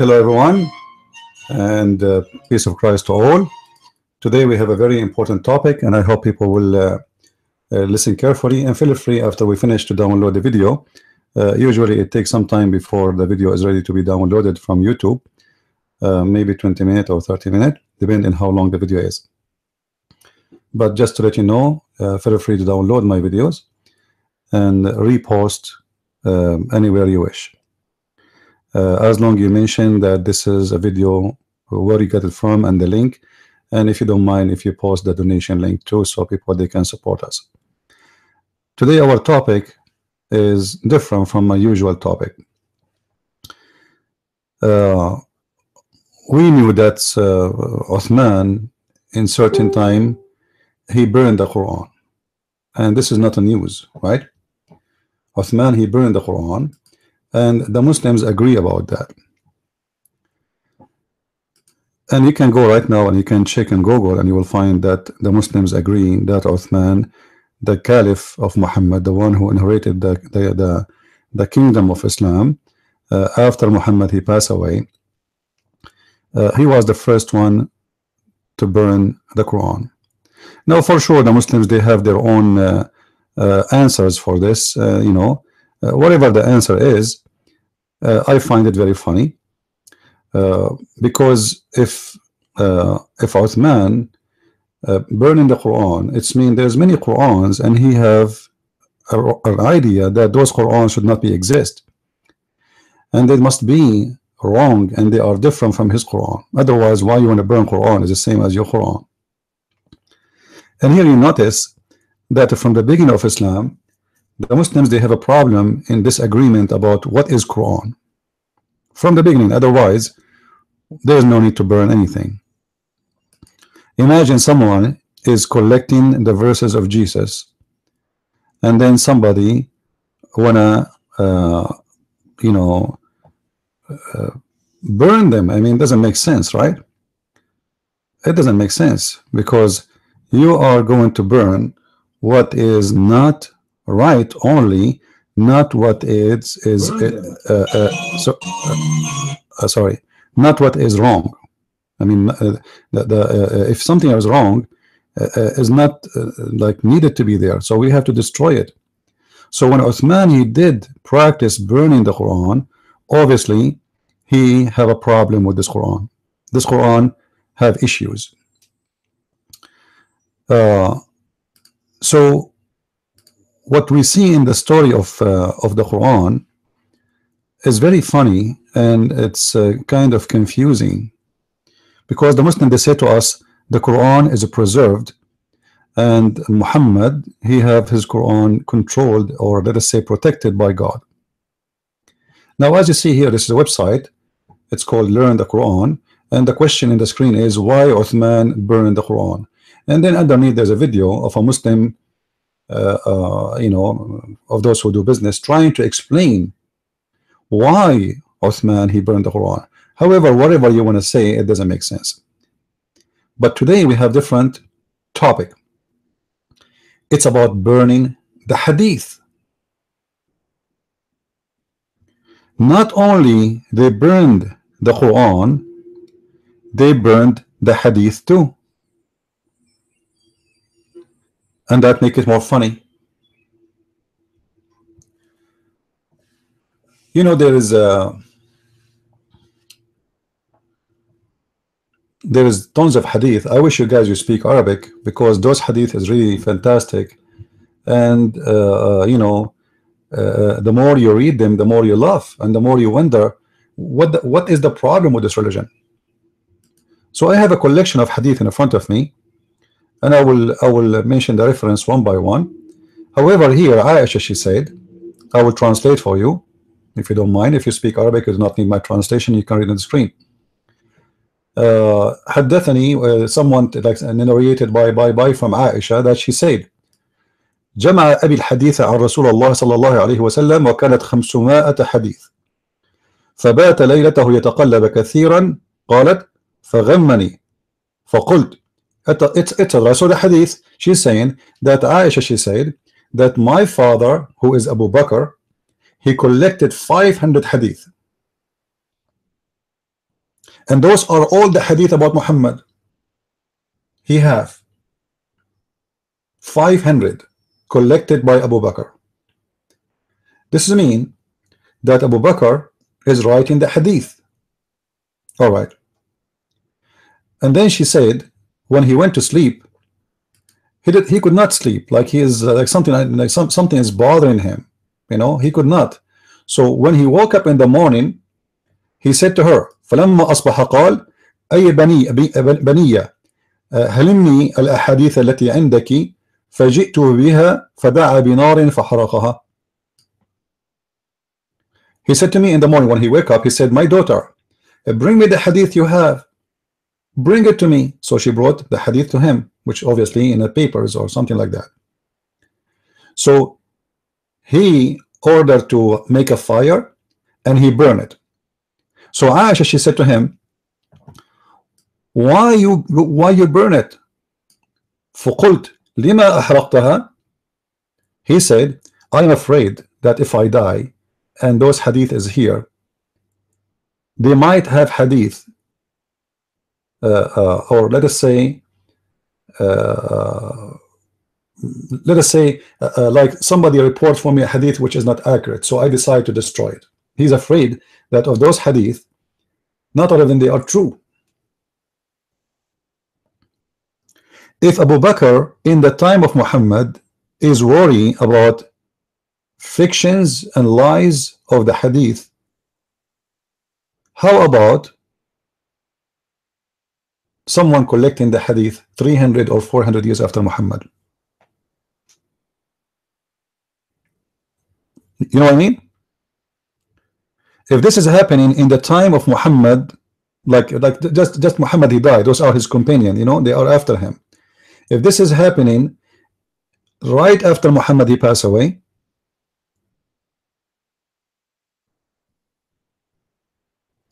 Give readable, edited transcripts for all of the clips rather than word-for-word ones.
hello everyone, and peace of Christ to all. Today we have a very important topic, and I hope people will listen carefully and feel free after we finish to download the video. Usually it takes some time before the video is ready to be downloaded from YouTube, maybe 20 minutes or 30 minutes, depending on how long the video is. But just to let you know, feel free to download my videos and repost anywhere you wish. As long as you mention that this is a video, where you get it from and the link, and if you don't mind if you post the donation link too, so people they can support us. Today our topic is different from my usual topic. We knew that Uthman in certain time he burned the Quran, and this is not a news, right? Uthman, he burned the Quran, and the Muslims agree about that. And you can go right now and you can check in Google and you will find that the Muslims agree that Uthman, the Caliph of Muhammad, the one who inherited the kingdom of Islam after Muhammad he passed away, he was the first one to burn the Quran. Now for sure the Muslims, they have their own answers for this. You know, whatever the answer is, I find it very funny, because if Uthman burning the Quran, it's mean there's many Qurans, and he have an idea that those Qurans should not be exist, and they must be wrong, and they are different from his Quran. Otherwise, why you want to burn Quran is the same as your Quran. And here you notice that from the beginning of Islam, the Muslims, they have a problem in disagreement about what is Quran from the beginning. Otherwise there is no need to burn anything. Imagine someone is collecting the verses of Jesus, and then somebody wanna you know, burn them. I mean, it doesn't make sense, right? It doesn't make sense, because you are going to burn what is not right only, not what sorry, not what is wrong. I mean, if something is wrong, is not like needed to be there, so we have to destroy it. So when Uthman he did practice burning the Quran, obviously he have a problem with this Quran. This Quran have issues. So what we see in the story of the Quran is very funny, and it's kind of confusing, because the Muslim, they say to us the Quran is preserved, and Muhammad, he have his Quran controlled, or let us say protected by God. Now as you see here, this is a website, it's called Learn the Quran, and the question in the screen is why Uthman burned the Quran, and then underneath there's a video of a Muslim, you know, of those who do business, trying to explain why Uthman he burned the Quran. However, whatever you want to say, it doesn't make sense. But today we have different topic. It's about burning the Hadith. Not only they burned the Quran, they burned the Hadith too, and that makes it more funny. You know, there is tons of hadith. I wish you guys you speak Arabic, because those hadith is really fantastic, and you know, the more you read them, the more you laugh, and the more you wonder what is the problem with this religion. So I have a collection of hadith in front of me, and I will mention the reference one by one. However, here Aisha, she said, I will translate for you if you don't mind. If you speak Arabic, you do not need my translation, you can read on the screen. حدثني someone like narrated by from Aisha that she said جمع أبي الحديث عن رسول الله صلى الله عليه وسلم وكانت 500 حديث فبات ليلته يتقلب كثيرا قالت فغمني فقلت etc. So the hadith, she's saying that Aisha, she said that my father, who is Abu Bakr, he collected 500 hadith. And those are all the hadith about Muhammad. He have 500 collected by Abu Bakr. This means that Abu Bakr is writing the hadith. All right. And then she said, when he went to sleep, he could not sleep. Like he is like something is bothering him. You know, he could not. So when he woke up in the morning, he said to her, فلما أصبح قال أي بنية هلمني الأحاديث التي عندك فجئت بها فدعا بنار فحرقها. He said to me in the morning when he woke up, he said, my daughter, bring me the hadith you have. Bring it to me. So she brought the hadith to him, which obviously in the papers or something like that. So he ordered to make a fire and he burned it. So Aisha, she said to him, why you burn it? فقلت لما أحرقتها? He said, I'm afraid that if I die and those hadith is here, they might have hadith or let us say like somebody reports for me a hadith which is not accurate, so I decide to destroy it. He's afraid that of those hadith, not all of them they are true. If Abu Bakr in the time of Muhammad is worrying about fictions and lies of the hadith, how about someone collecting the hadith 300 or 400 years after Muhammad? You know what I mean? If this is happening in the time of Muhammad, like just Muhammad, he died, those are his companions, you know, they are after him. If this is happening right after Muhammad he passed away,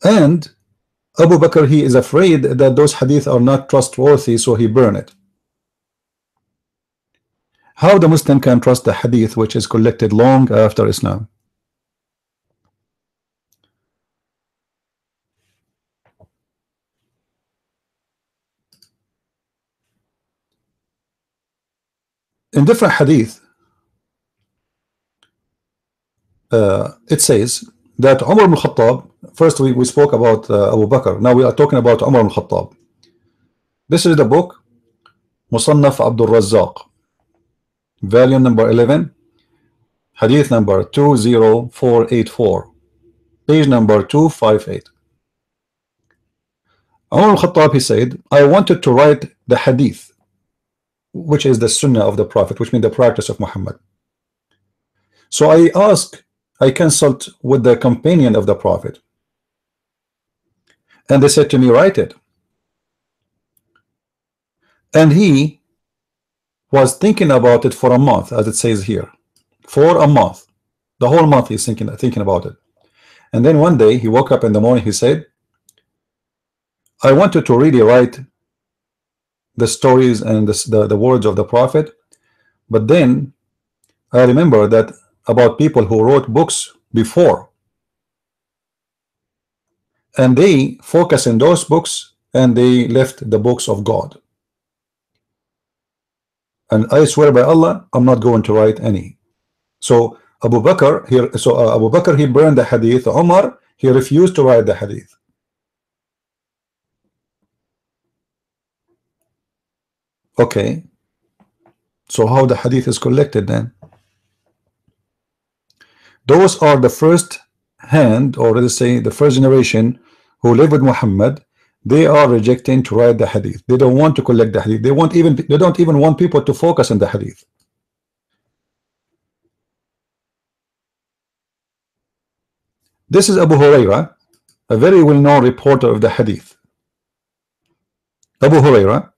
and Abu Bakr, he is afraid that those hadith are not trustworthy, so he burned it. How the Muslim can trust the hadith which is collected long after Islam? In different hadith, it says that Umar ibn Khattab, first we spoke about Abu Bakr, now we are talking about Umar ibn Khattab. This is the book Musannaf Abdul Razzaq, volume number 11, hadith number 20484, page number 258. Umar ibn Khattab, he said, I wanted to write the hadith, which is the sunnah of the Prophet, which means the practice of Muhammad. So I consult with the companion of the Prophet, and they said to me, write it. And he was thinking about it for a month, as it says here, for a month, the whole month he's thinking about it. And then one day he woke up in the morning, he said, I wanted to really write the stories and the words of the Prophet, but then I remember that about people who wrote books before, and they focus in those books and they left the books of God, and I swear by Allah, I'm not going to write any. So Abu Bakr here, Abu Bakr, he burned the hadith. Umar, he refused to write the hadith. Okay, so how the hadith is collected then? Those are the first hand, or let's say the first generation who live with Muhammad. They are rejecting to write the hadith. They don't want to collect the hadith. They don't even want people to focus on the hadith. This is Abu Huraira, a very well-known reporter of the hadith. Abu Huraira,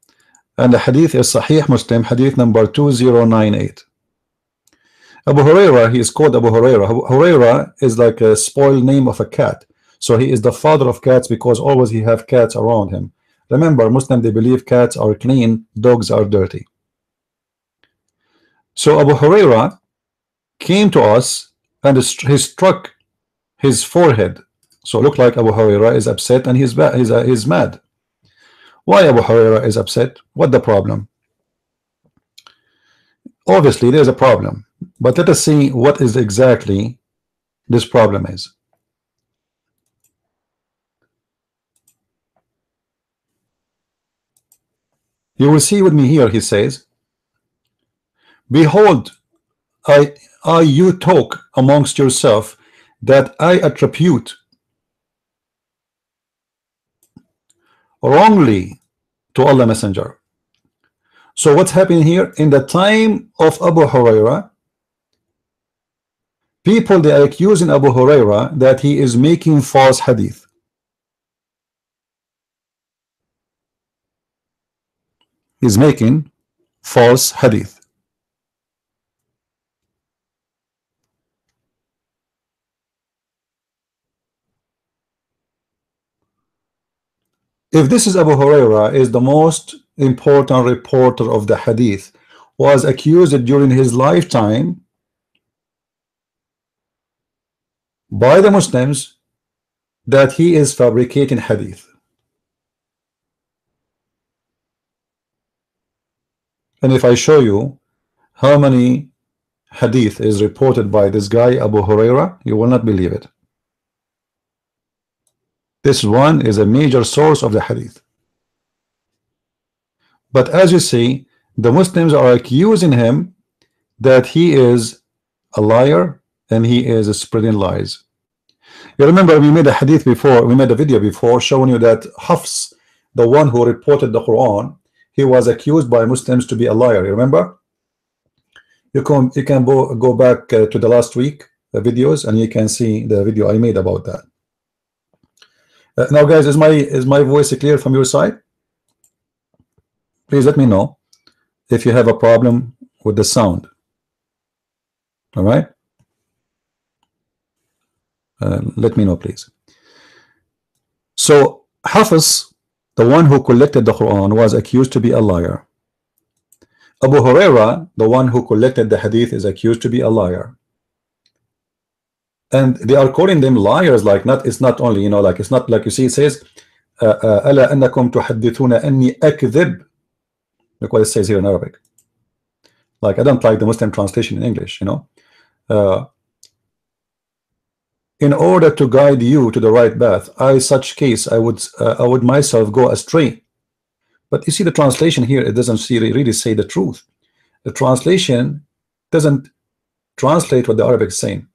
and the hadith is Sahih Muslim, hadith number 2098. Abu Huraira, he is called Abu Huraira. Huraira is like a spoiled name of a cat. So he is the father of cats because always he have cats around him. Remember, Muslim, they believe cats are clean, dogs are dirty. So Abu Huraira came to us and he struck his forehead So look like Abu Huraira is upset and he's mad. Why Abu Huraira is upset? What the problem? Obviously there's a problem, but let us see what is exactly this problem is. You will see with me here, he says, behold, you talk amongst yourself that I attribute wrongly to Allah Messenger. So what's happening here? In the time of Abu Huraira, people, they are accusing Abu Huraira that he is making false hadith. He's making false hadith. If this is Abu Huraira, is the most important reporter of the hadith, was accused during his lifetime by the Muslims that he is fabricating hadith. And if I show you how many hadith is reported by this guy Abu Huraira, you will not believe it. This one is a major source of the hadith. But as you see, the Muslims are accusing him that he is a liar and he is spreading lies. You remember we made a hadith before, we made a video before showing you that Hafs, the one who reported the Quran, he was accused by Muslims to be a liar. You remember? You can go back to the last week videos and you can see the video I made about that. Now guys, is my voice clear from your side? Please let me know if you have a problem with the sound. All right, let me know please. So Hafiz, the one who collected the Quran, was accused to be a liar. Abu Huraira, the one who collected the hadith, is accused to be a liar. And they are calling them liars, like it's not only, like it's not like, you see, it says ألا أنكم تحدثون أني أكذب. Look what it says here in Arabic. Like, I don't like the Muslim translation in English, in order to guide you to the right path, such case I would myself go astray. But you see the translation here, it doesn't really say the truth. The translation doesn't translate what the Arabic is saying.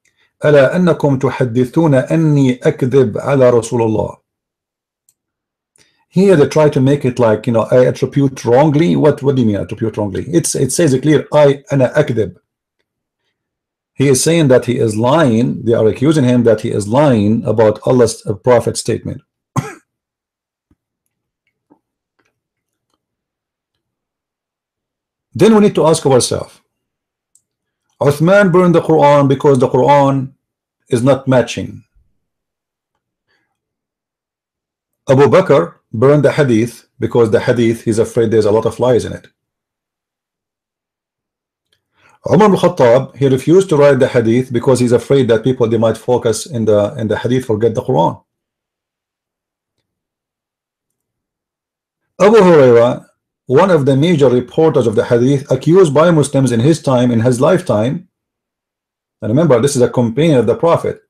ألا أنكم تحدثون أني أكذب على رسول الله. Here they try to make it like, I attribute wrongly. What do you mean attribute wrongly? It says it clear, أنا أكذب. He is saying that he is lying. They are accusing him that he is lying about Allah's prophet statement. Then we need to ask ourselves, Uthman burned the Quran because the Quran is not matching. Abu Bakr burned the hadith because the hadith, he's afraid there's a lot of lies in it. Umar ibn Khattab, he refused to write the hadith because he's afraid that people, they might focus in the hadith, forget the Quran. Abu Huraira, one of the major reporters of the hadith, accused by Muslims in his time, in his lifetime. And remember, this is a companion of the Prophet.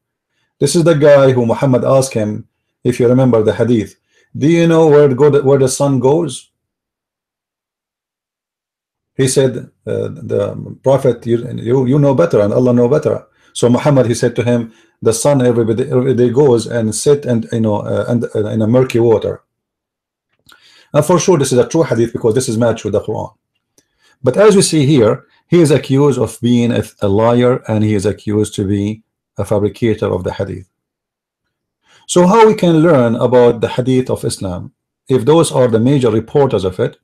This is the guy who Muhammad asked him, if you remember the hadith, do you know where the sun goes? He said, the Prophet, you know better and Allah know better. So Muhammad, he said to him, the sun every day goes and sit and in a murky water. And for sure this is a true hadith because this is matched with the Quran. But as we see here, he is accused of being a liar and he is accused to be a fabricator of the hadith. So how we can learn about the hadith of Islam if those are the major reporters of it?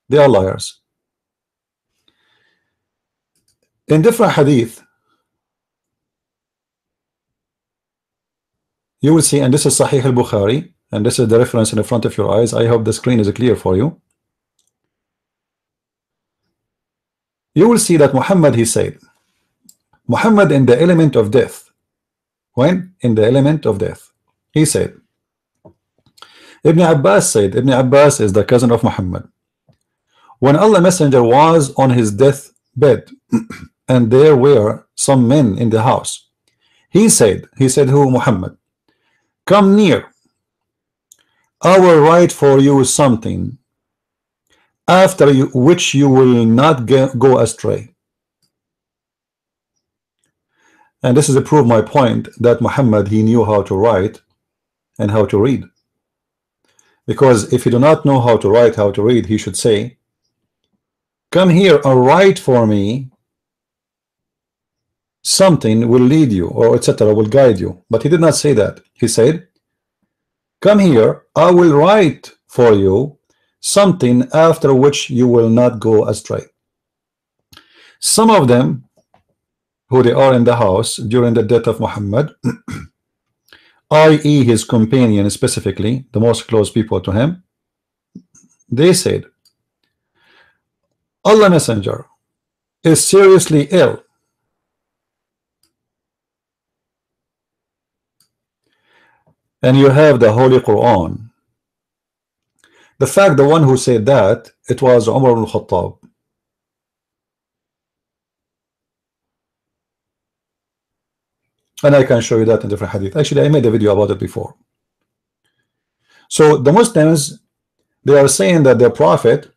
They are liars. In different hadith, you will see, and this is Sahih al-Bukhari, and this is the reference in the front of your eyes. I hope the screen is clear for you. You will see that Muhammad, he said, Muhammad in the element of death. When? In the element of death. He said, Ibn Abbas said, Ibn Abbas is the cousin of Muhammad. When Allah Messenger was on his death bed and there were some men in the house, he said who? Muhammad, come near, I will write for you something after which you will not go astray. And this is to prove my point that Muhammad, he knew how to write and how to read. Because if you do not know how to write, how to read, he should say, come here and write for me something will lead you, or etc. will guide you. But he did not say that. He said, come here, I will write for you something after which you will not go astray. Some of them, who they are in the house during the death of Muhammad, i.e. his companion specifically, the most close people to him, they said, Allah Messenger is seriously ill. And you have the Holy Quran. The fact, the one who said that, it was Umar ibn Khattab. And I can show you that in different hadith. Actually, I made a video about it before. So the Muslims, they are saying that their prophet,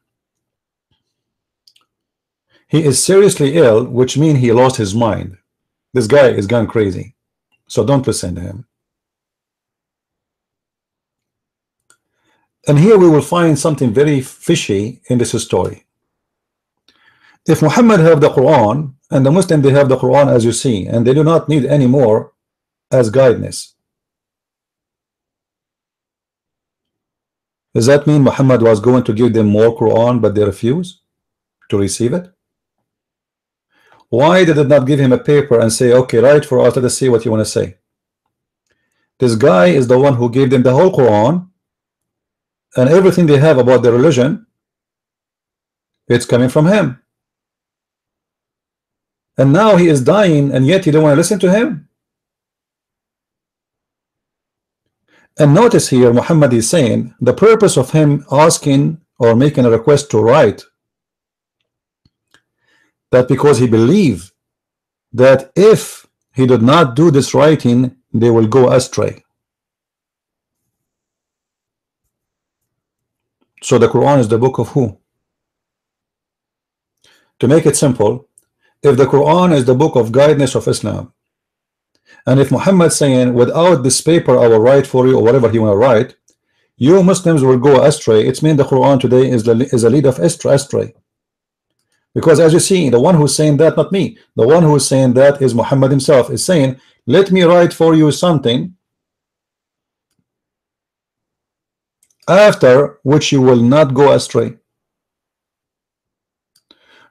he is seriously ill, which means he lost his mind. This guy is gone crazy. So don't listen to him. And here we will find something very fishy in this story. If Muhammad have the Quran, and the Muslim they have the Quran as you see, and they do not need any more as guidance, does that mean Muhammad was going to give them more Quran but they refuse to receive it? Why did it not give him a paper and say, okay, write for us, let us see what you want to say? This guy is the one who gave them the whole Quran, and everything they have about their religion, it's coming from him. And now he is dying, and yet you don't want to listen to him. And notice here, Muhammad is saying the purpose of him asking or making a request to write, that because he believed that if he did not do this writing, they will go astray. So the Quran is the book of who? To make it simple, if the Quran is the book of guidance of Islam, and if Muhammad saying without this paper I will write for you, or whatever he want to write, you Muslims will go astray, it means the Quran today is a lead of astray. Because as you see, the one who's saying that, not me, the one who is saying that is Muhammad himself, is saying, let me write for you something after which you will not go astray.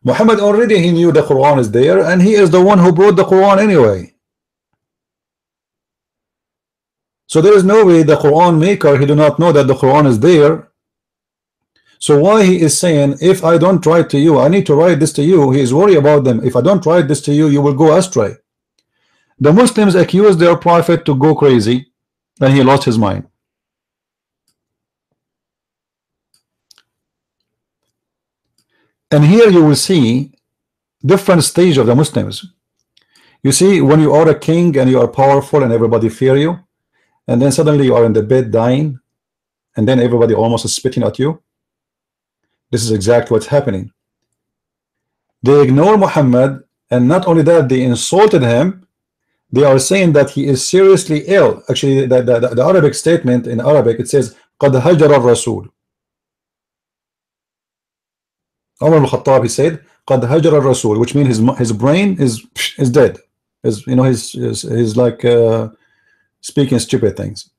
Muhammad already, he knew the Quran is there, and he is the one who brought the Quran anyway. So there is no way the Quran maker, he do not know that the Quran is there. So why he is saying, if I don't write to you, I need to write this to you, he is worried about them. If I don't write this to you, you will go astray. The Muslims accuse their prophet to go crazy, and he lost his mind. And here you will see different stage of the Muslims. You see, when you are a king and you are powerful and everybody fear you, and then suddenly you are in the bed dying, and then everybody almost is spitting at you. This is exactly what's happening. They ignore Muhammad, and not only that, they insulted him. They are saying that he is seriously ill. Actually, the Arabic statement in Arabic, it says قَدْ هَجَرَ الرَّسُولُ. Umar ibn Khattab, he said قَدْ هَجَرَ الرَّسُولُ, which means his brain is dead. He's like speaking stupid things.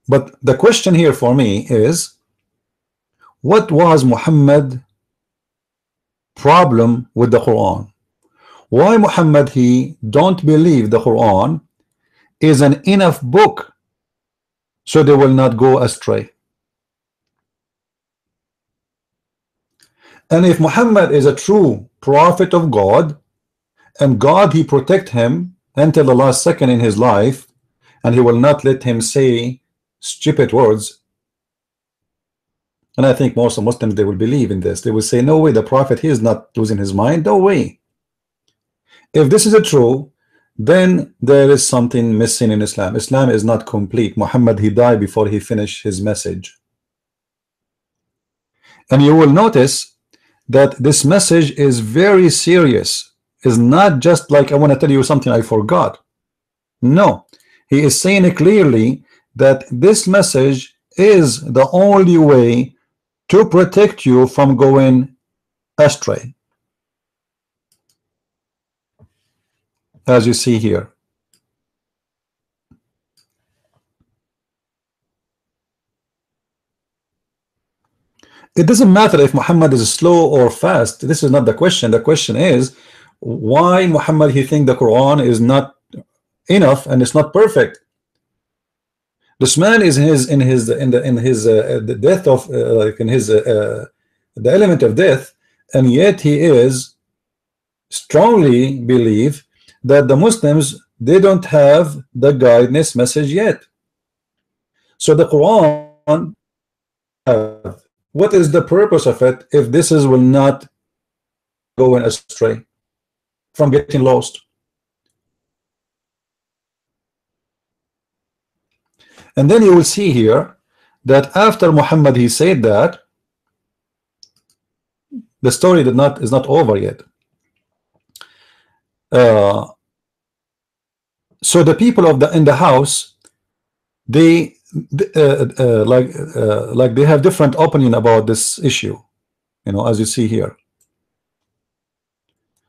But the question here for me is, what was Muhammad problem with the Quran? Why Muhammad, he don't believe the Quran is an enough book so they will not go astray? And if Muhammad is a true prophet of God, and God he protect him until the last second in his life, and he will not let him say stupid words, and I think most of Muslims, they will believe in this. They will say, no way, the prophet, he is not losing his mind. No way. If this is a true, then there is something missing in Islam. Islam is not complete. Muhammad, he died before he finished his message. And you will notice that this message is very serious. It's not just like, I want to tell you something I forgot. No, he is saying it clearly that this message is the only way to protect you from going astray, as you see here. It doesn't matter if Muhammad is slow or fast. This is not the question. The question is why Muhammad he think the Quran is not enough and it's not perfect. This man is in his the death of like in his the element of death, and yet he is strongly believe that the Muslims, they don't have the guidance message yet. So the Quran, what is the purpose of it if this is will not go astray from getting lost? And then you will see here that after Muhammad he said that, the story is not over yet. So the people of in the house, they like they have different opinion about this issue, you know, as you see here.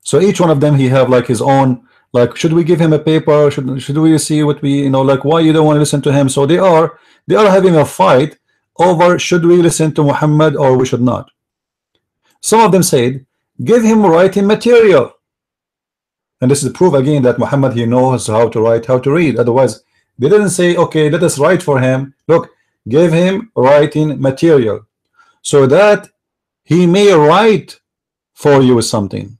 So each one of them, he have like his own, like, should we give him a paper? Should we see what we, you know, like, why you don't want to listen to him? So they are having a fight over should we listen to Muhammad or we should not. Some of them said, give him writing material. And this is the proof again that Muhammad, he knows how to write, how to read. Otherwise, they didn't say, okay, let us write for him. Look, give him writing material so that he may write for you something,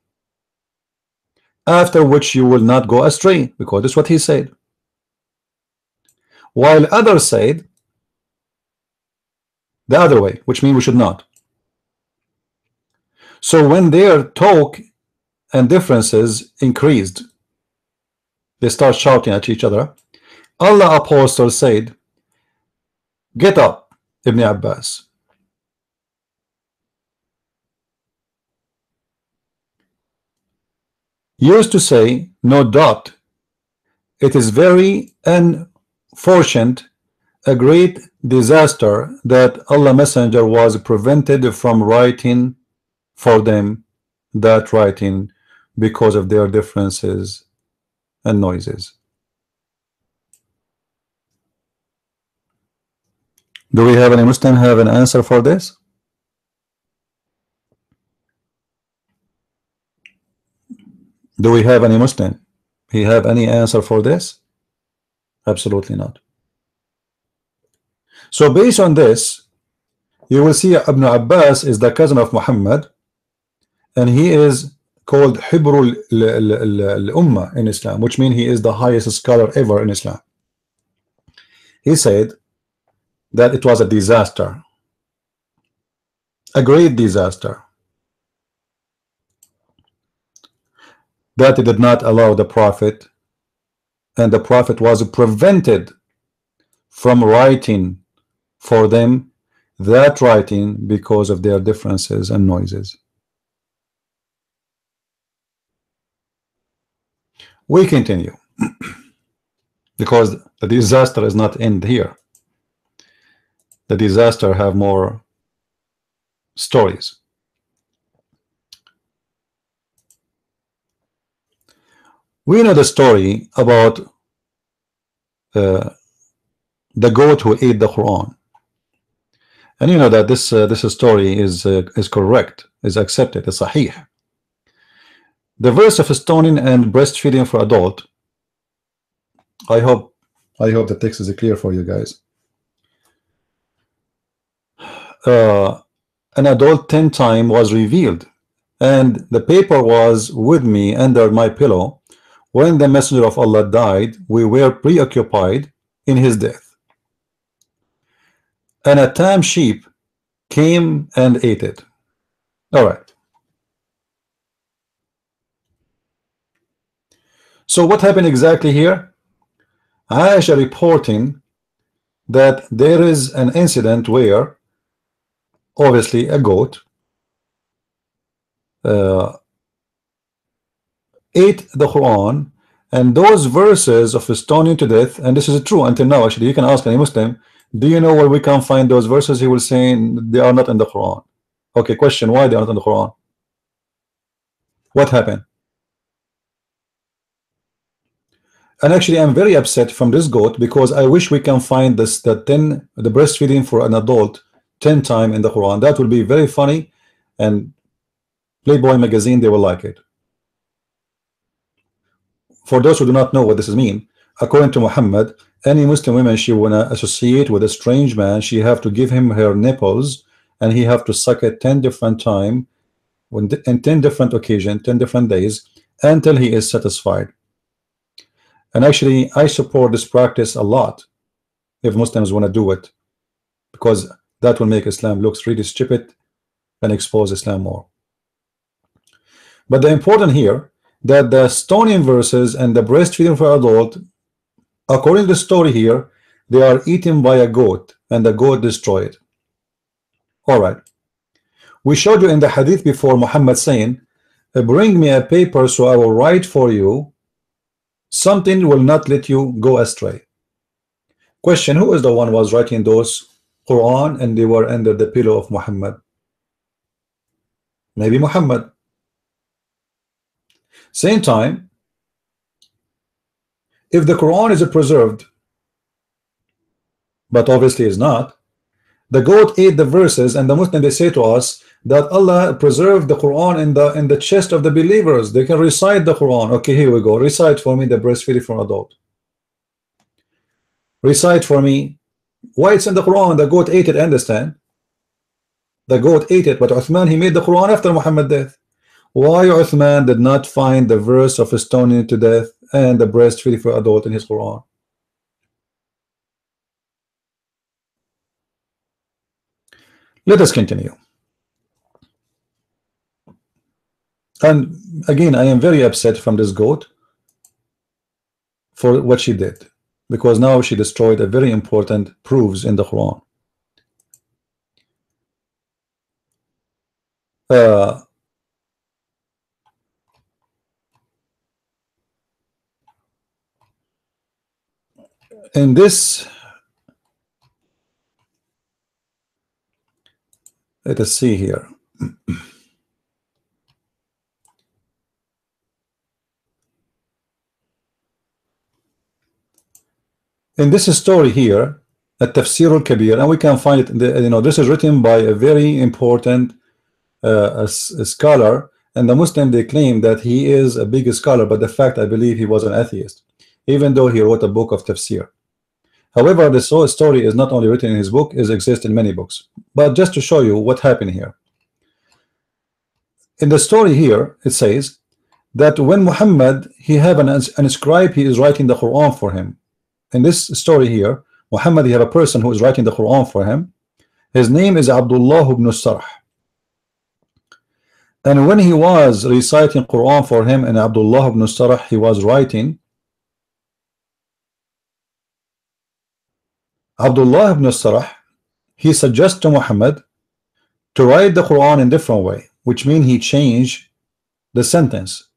after which you will not go astray, because that's what he said. While others said the other way, which means we should not. So when their talk and differences increased, they start shouting at each other. Allah apostle said, get up, Ibn Abbas. Used to say, no doubt, it is very unfortunate, a great disaster that Allah Messenger was prevented from writing for them that writing because of their differences and noises. Do we have any Muslim have an answer for this? Do we have any Muslim? He have any answer for this? Absolutely not. So based on this, you will see Ibn Abbas is the cousin of Muhammad, and he is called Hibrul al-Ummah in Islam, which means he is the highest scholar ever in Islam. He said that it was a disaster, a great disaster, that it did not allow the Prophet, and the Prophet was prevented from writing for them that writing because of their differences and noises. We continue because the disaster is not end here. The disaster have more stories. We know the story about the goat who ate the Quran, and you know that this story is correct, is accepted, is sahih. The verse of stoning and breastfeeding for adult. I hope the text is clear for you guys. an adult 10 times was revealed, and the paper was with me under my pillow. When the messenger of Allah died, we were preoccupied in his death, and a tame sheep came and ate it. All right. So what happened exactly here? Aisha reporting that there is an incident where obviously a goat ate the Quran, and those verses of stoning to death, and this is true until now. Actually, you can ask any Muslim, do you know where we can find those verses? He will say they are not in the Quran. Okay, question, why they are not in the Quran? What happened? And actually, I'm very upset from this goat because I wish we can find this, the breastfeeding for an adult 10 times in the Quran. That will be very funny, and Playboy magazine, they will like it. For those who do not know what this means, according to Muhammad, any Muslim woman she wanna associate with a strange man, she have to give him her nipples, and he have to suck it 10 different times, in 10 different occasions, 10 different days, until he is satisfied. And actually, I support this practice a lot if Muslims want to do it, because that will make Islam looks really stupid and expose Islam more. But the important here that the stoning verses and the breastfeeding for adult, according to the story here, they are eaten by a goat, and the goat destroyed. All right. We showed you in the hadith before Muhammad saying, bring me a paper so I will write for you something will not let you go astray. Question, who is the one who was writing those Quran and they were under the pillow of Muhammad? Maybe Muhammad. Same time, if the Quran is preserved, but obviously is not, the goat ate the verses, and the Muslim, they say to us that Allah preserved the Quran in the chest of the believers. They can recite the Quran. Okay, here we go. Recite for me the breastfeeding for adult. Recite for me why it's in the Quran. The goat ate it, understand? The goat ate it, but Uthman, he made the Quran after Muhammad's death. Why Uthman did not find the verse of stoning to death and the breastfeeding for adult in his Quran? Let us continue. And again, I am very upset from this goat for what she did, because now she destroyed a very important proofs in the Quran. In this, let us see here. In this story here, at Tafsir al-Kabir, and we can find it, this is written by a very important a scholar, and the Muslim, they claim that he is a big scholar, but the fact, I believe he was an atheist, even though he wrote a book of tafsir. However, this whole story is not only written in his book, it exists in many books. But just to show you what happened here. In the story here, it says that when Muhammad, he have an scribe, he is writing the Quran for him. In this story here, Muhammad, he have a person who is writing the Quran for him. His name is Abdullah ibn Sarh. And when he was reciting Quran for him, and Abdullah ibn Sarh, he was writing, Abdullah ibn Sarh, he suggests to Muhammad to write the Quran in different way, which means he changed the sentence.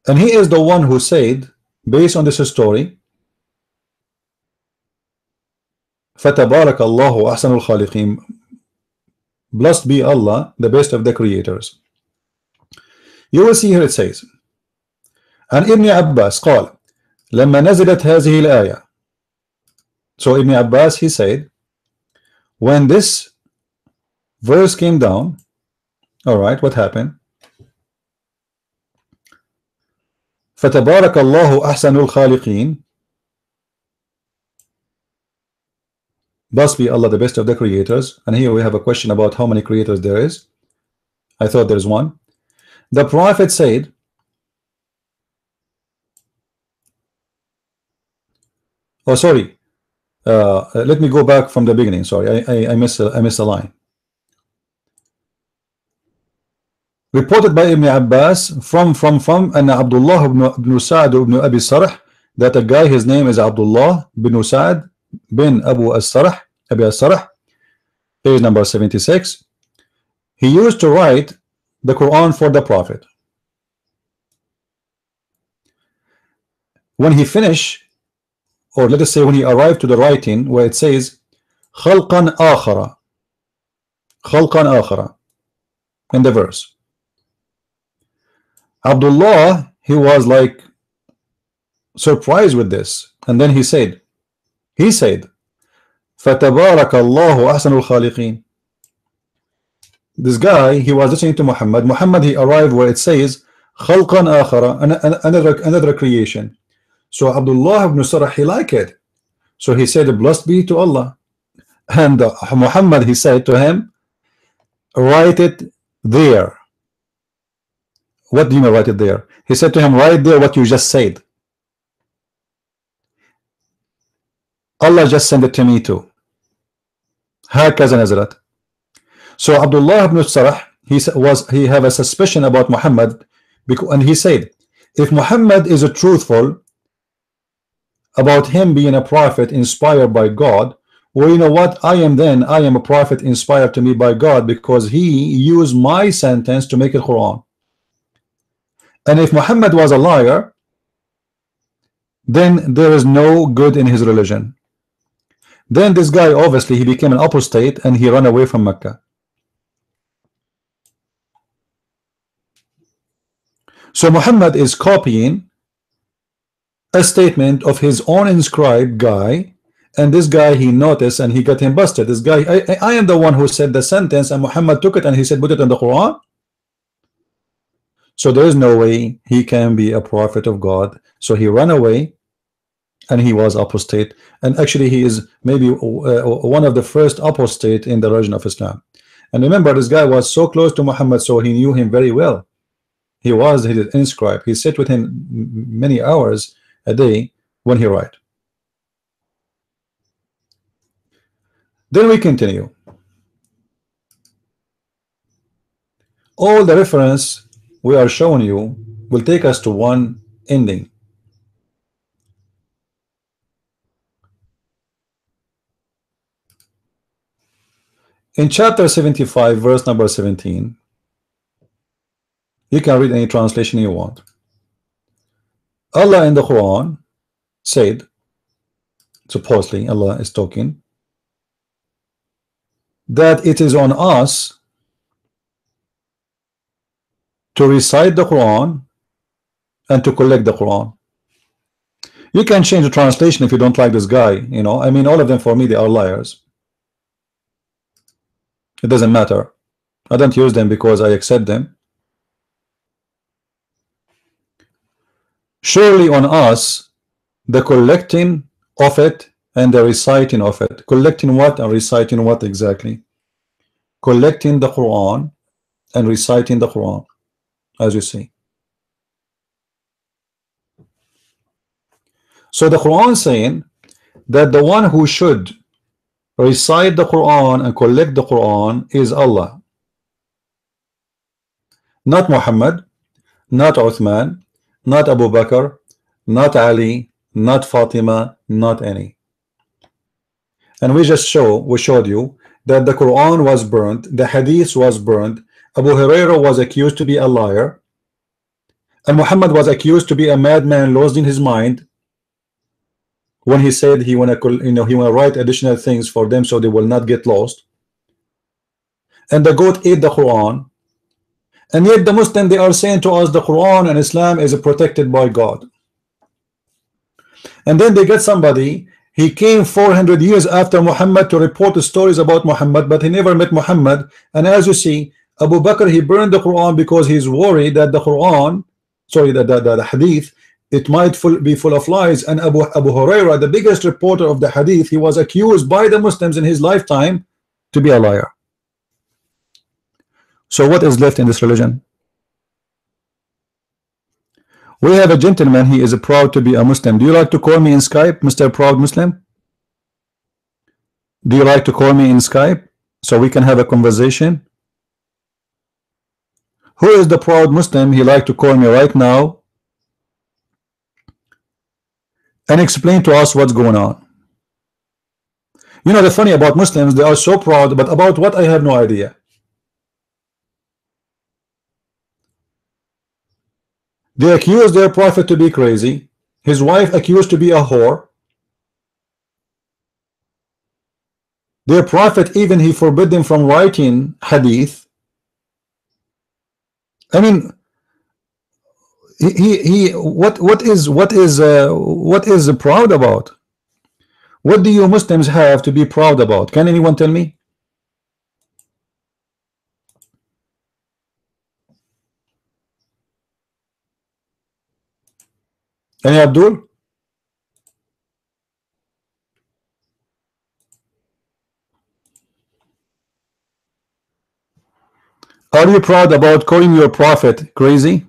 And he is the one who said, based on this story, فَتَبَارَكَ اللَّهُ أَحْسَنُ الْخَالِقِينَ, blessed be Allah, the best of the creators. You will see here it says, عن ابن عباس قال لما نزلت هذه الآية. So Ibn Abbas, he said, when this verse came down, all right, what happened? فَتَبَارَكَ اللَّهُ أَحْسَنُ الْخَالِقِينَ, Blessed be Allah, the best of the creators. And here we have a question about how many creators there is. I thought there is one. The Prophet said, oh sorry, let me go back from the beginning. Sorry, I missed a line. Reported by Ibn Abbas from and Abdullah ibn Sa'd ibn Abi Sarh, that a guy, his name is Abdullah bin Sa'd bin Abu As-Sarh, Abi As-Sarh, page number 76. He used to write the Quran for the Prophet. When he finished, or let us say when he arrived to the writing where it says خلقا آخر, خلقا آخر, in the verse, Abdullah, he was like surprised with this, and then he said فَتَبَارَكَ اللَّهُ أَحْسَنُ الْخَالِقِينَ. This guy, he was listening to Muhammad, he arrived where it says خَلْقًا آخَرَ, another creation. So Abdullah ibn Sarh, he liked it, so he said, blessed be to Allah. And Muhammad, he said to him, write it there. What do you mean write it there? He said to him, write there what you just said. Allah just sent it to me too. هكذا نزلت. So Abdullah ibn Sarh, he have a suspicion about Muhammad, and he said, if Muhammad is a truthful about him being a prophet inspired by God, well, you know what, I am a prophet inspired to me by God, because he used my sentence to make it Quran. And if Muhammad was a liar, then there is no good in his religion. Then this guy, obviously he became an apostate and he ran away from Mecca. So Muhammad is copying a statement of his own inscribed guy, and this guy, he noticed and he got him busted. This guy, I am the one who said the sentence, and Muhammad took it and he said put it in the Quran. So there is no way he can be a prophet of God. So he ran away and he was apostate, and actually he is maybe one of the first apostate in the religion of Islam. And remember, this guy was so close to Muhammad, so he knew him very well. He did inscribe. He sat with him many hours a day when he write. Then we continue. All the reference we are showing you will take us to one ending. In chapter 75, verse number 17, you can read any translation you want. Allah in the Quran said, supposedly Allah is talking, that it is on us to recite the Quran and to collect the Quran. You can change the translation if you don't like this guy, you know. I mean, all of them for me, they are liars. It doesn't matter. I don't use them because I accept them. Surely on us the collecting of it and the reciting of it. Collecting what and reciting what exactly? Collecting the Quran and reciting the Quran, as you see. So the Quran saying that the one who should recite the Quran and collect the Quran is Allah, not Muhammad, not Uthman, not Abu Bakr, not Ali, not Fatima, not any. And we showed you that the Quran was burnt, the Hadith was burnt, Abu Hurairah was accused to be a liar, and Muhammad was accused to be a madman lost in his mind when he said he wanna write additional things for them so they will not get lost. And the goat ate the Quran, and yet the Muslim, they are saying to us the Quran and Islam is protected by God. And then they get somebody, he came 400 years after Muhammad to report the stories about Muhammad, but he never met Muhammad. And as you see, Abu Bakr, he burned the Quran because he's worried that the Quran, sorry, the Hadith it might be full of lies. And Abu Huraira, the biggest reporter of the Hadith, he was accused by the Muslims in his lifetime to be a liar. So what is left in this religion? We have a gentleman, he is proud to be a Muslim. Do you like to call me in Skype, Mr. Proud Muslim? Do you like to call me in Skype so we can have a conversation? Who is the proud Muslim? He like to call me right now and explain to us what's going on. You know, the funny about Muslims, they are so proud, but about what, I have no idea. They accuse their prophet to be crazy, his wife accused to be a whore. Their prophet, even he forbid them from writing hadith. I mean, what is proud about? What do you Muslims have to be proud about? Can anyone tell me? Any Abdul? Are you proud about calling your prophet crazy?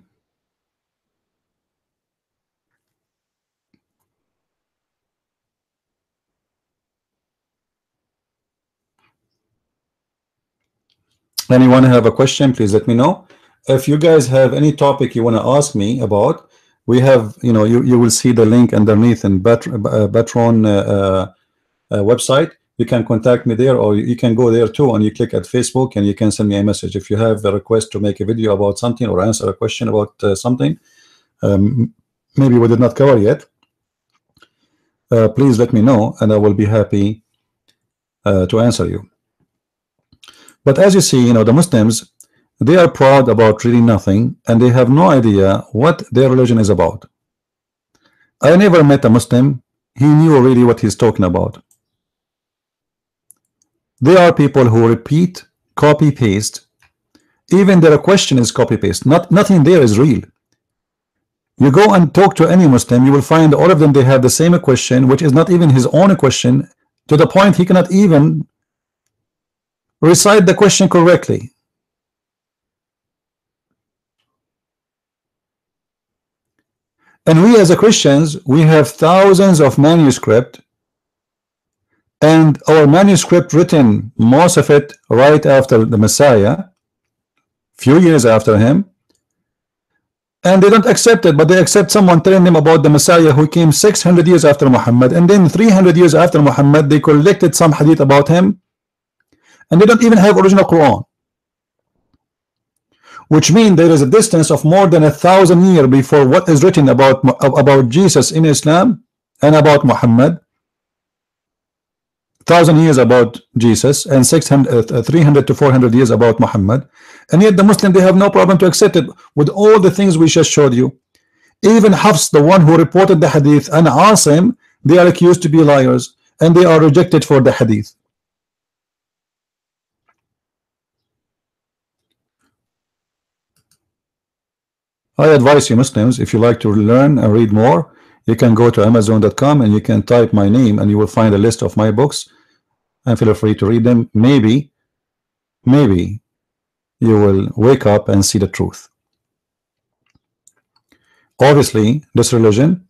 Anyone have a question? Please let me know. If you guys have any topic you want to ask me about, we have, you know, you will see the link underneath in Patron website. You can contact me there, or you can go there too, and you click at Facebook and you can send me a message if you have a request to make a video about something or answer a question about something maybe we did not cover yet. Please let me know and I will be happy to answer you. But as you see, you know, the Muslims, they are proud about really nothing, and they have no idea what their religion is about. I never met a Muslim, he knew really what he's talking about. There are people who repeat, copy paste. Even their question is copy paste. Nothing there is real. You go and talk to any Muslim, you will find all of them, they have the same question, which is not even his own question, to the point he cannot even recite the question correctly. And we as a Christians, we have thousands of manuscript, and our manuscript written, most of it right after the Messiah, few years after him, and they don't accept it, but they accept someone telling them about the Messiah who came 600 years after Muhammad, and then 300 years after Muhammad they collected some hadith about him, and they don't even have original Quran, which means there is a distance of more than 1,000 years before what is written about Jesus in Islam and about Muhammad. 1,000 years about Jesus and 300 to 400 years about Muhammad, and yet the Muslim, they have no problem to accept it with all the things we just showed you. Even Hafs, the one who reported the hadith, and Asim, they are accused to be liars, and they are rejected for the hadith. I advise you Muslims, if you like to learn and read more, you can go to Amazon.com and you can type my name and you will find a list of my books, and feel free to read them. Maybe you will wake up and see the truth. Obviously this religion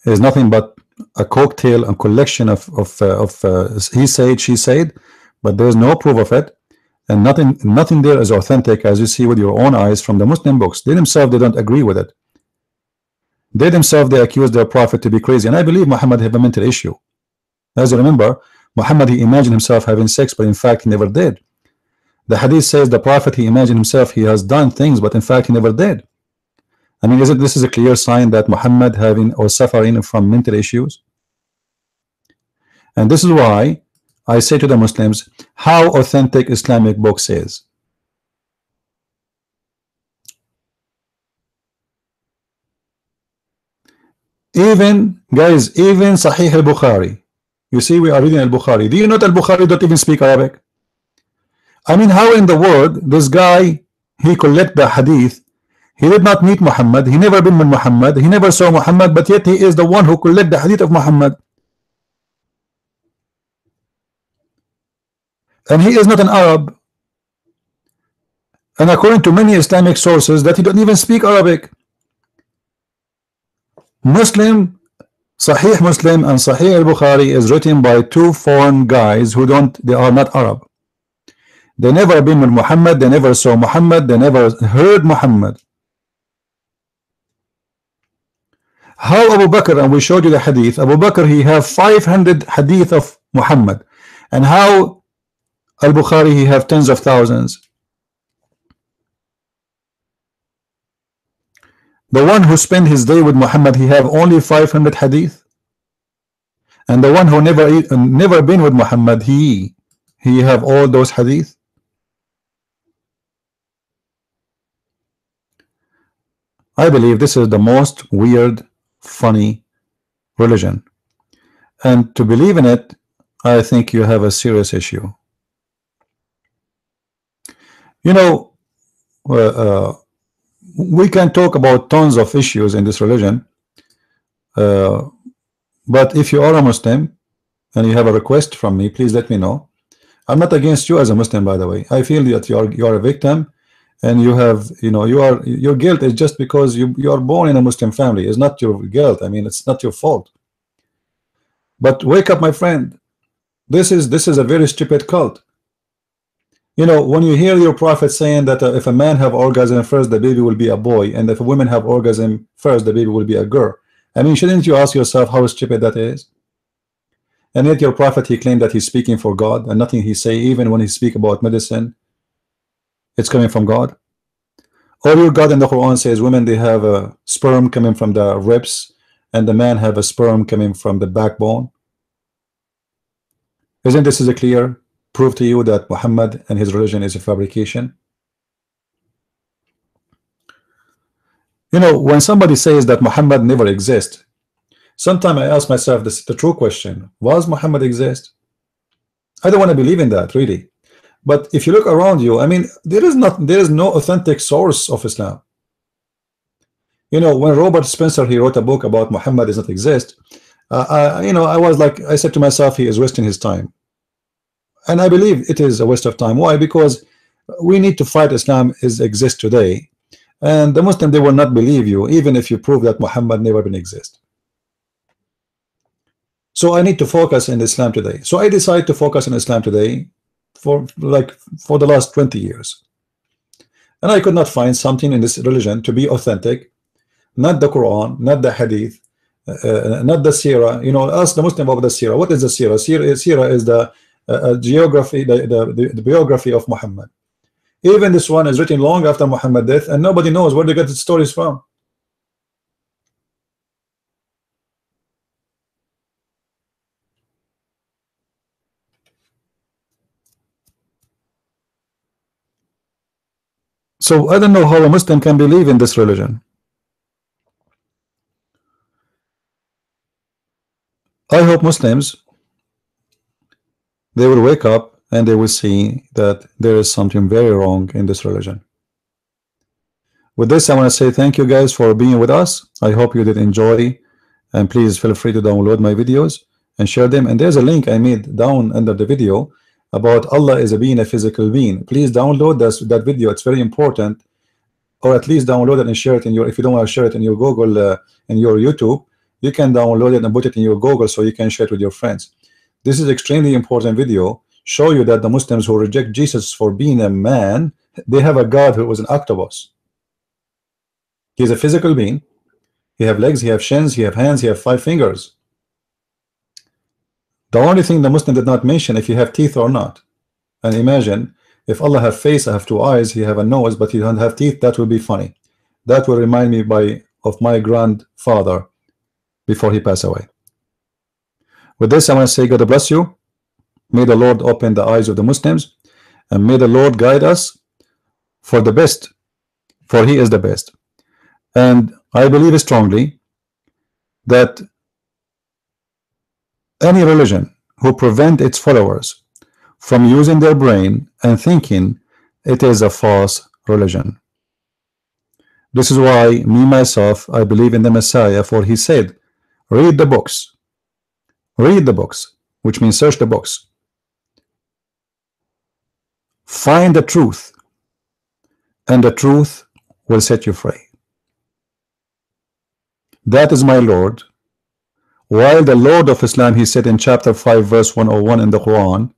is nothing but a cocktail, a collection of he said, she said, but there is no proof of it, and nothing there is authentic, as you see with your own eyes from the Muslim books. They themselves, they don't agree with it. They themselves, they accuse their prophet to be crazy, and I believe Muhammad have a mental issue. As you remember, Muhammad, he imagined himself having sex, but in fact he never did. The hadith says the prophet, he imagined himself he has done things, but in fact he never did. I mean, this is a clear sign that Muhammad having or suffering from mental issues? And this is why I say to the Muslims, how authentic Islamic books is. Even guys, even Sahih al-Bukhari, you see, we are reading al-Bukhari. Do you know that al-Bukhari don't even speak Arabic? I mean, how in the world this guy, he collect the hadith, He did not meet Muhammad. He never been with Muhammad. He never saw Muhammad, but yet he is the one who collect the hadith of Muhammad. And he is not an Arab. And according to many Islamic sources, that he don't even speak Arabic. Muslim, Sahih Muslim and Sahih al-Bukhari is written by two foreign guys who they are not Arab. They never been with Muhammad, they never saw Muhammad, they never heard Muhammad. How Abu Bakr, and we showed you the hadith, Abu Bakr, he have 500 hadith of Muhammad, and how al-Bukhari, he have tens of thousands. The one who spent his day with Muhammad, he have only 500 hadith, and the one who never been with Muhammad, he have all those hadith. I believe this is the most weird, funny religion, and to believe in it, I think you have a serious issue. You know, we can talk about tons of issues in this religion, but if you are a Muslim and you have a request from me, please let me know. I'm not against you as a Muslim, by the way. I feel that you are a victim, and you have, you know, your guilt is just because you are born in a Muslim family. It's not your guilt. I mean, it's not your fault. But wake up, my friend. This is a very stupid cult. You know, when you hear your prophet saying that if a man have orgasm first, the baby will be a boy, and if a woman have orgasm first, the baby will be a girl. I mean, shouldn't you ask yourself how stupid that is? And yet your prophet, he claimed that he's speaking for God, and nothing he say, even when he speak about medicine, it's coming from God. Or your God in the Quran says women, they have a sperm coming from the ribs, and the man have a sperm coming from the backbone. Isn't this a clear proof to you that Muhammad and his religion is a fabrication? You know, when somebody says that Muhammad never exists, sometimes I ask myself the true question: was Muhammad exist? I don't want to believe in that, really. But if you look around you, I mean, there is no authentic source of Islam. You know, when Robert Spencer, he wrote a book about Muhammad does not exist, you know, I said to myself, he is wasting his time. And I believe it is a waste of time. Why? Because we need to fight Islam exists today, and the Muslim, they will not believe you even if you prove that Muhammad never been exist. So I need to focus in Islam today. So I decided to focus on Islam today for the last 20 years, and I could not find something in this religion to be authentic. Not the Quran, not the Hadith, not the Sirah. You know, ask the Muslim about the Sirah. What is the Sirah? Sirah is the geography, the biography of Muhammad. Even this one is written long after Muhammad's death, and nobody knows where they get the stories from. So I don't know how a Muslim can believe in this religion. I hope Muslims, they will wake up and they will see that there is something very wrong in this religion. With this, I want to say thank you guys for being with us. I hope you did enjoy, and please feel free to download my videos and share them. And there's a link I made down under the video about Allah is a being, a physical being. Please download that video. It's very important. Or at least download it and share it in your, if you don't want to share it in your Google, in your YouTube, you can download it and put it in your Google so you can share it with your friends. This is extremely important video. Show you that the Muslims who reject Jesus for being a man, they have a God who was an octopus. He is a physical being. He have legs, he have shins, he have hands, he have 5 fingers. The only thing the Muslim did not mention if you have teeth or not. And imagine if Allah have face, I have 2 eyes, he have a nose, but he don't have teeth. That will be funny. That will remind me of my grandfather before he passed away. With this, I want to say God bless you. May the Lord open the eyes of the Muslims, and may the Lord guide us for the best, for he is the best. And I believe strongly that any religion who prevent its followers from using their brain and thinking, it is a false religion. This is why me myself, I believe in the Messiah, for he said, read the books. Read the books, which means search the books. Find the truth, and the truth will set you free. That is my Lord. While the Lord of Islam, he said in chapter 5 verse 101 in the Quran,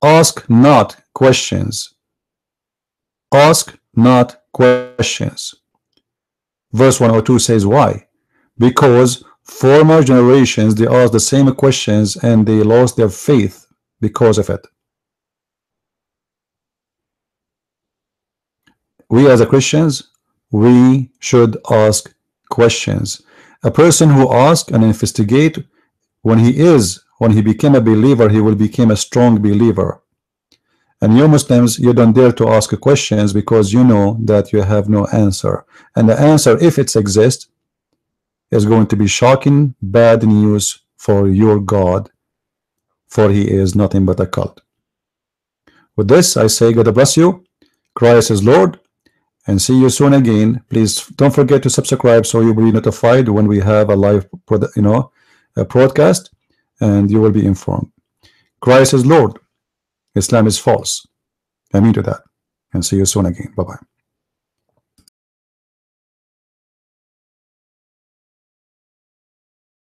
ask not questions. Ask not questions. Verse 102 says why? Because former generations, they asked the same questions and they lost their faith because of it. We as a Christians, we should ask questions. A person who asks and investigate, when he became a believer, he will become a strong believer. And you Muslims, you don't dare to ask questions because you know that you have no answer. And the answer, if it exists, is going to be shocking, bad news for your God, for he is nothing but a cult. With this, I say God bless you. Christ is Lord, and see you soon again. Please don't forget to subscribe so you'll be notified when we have a live, a broadcast, and you will be informed. Christ is Lord. Islam is false. I mean to that. And see you soon again. Bye-bye.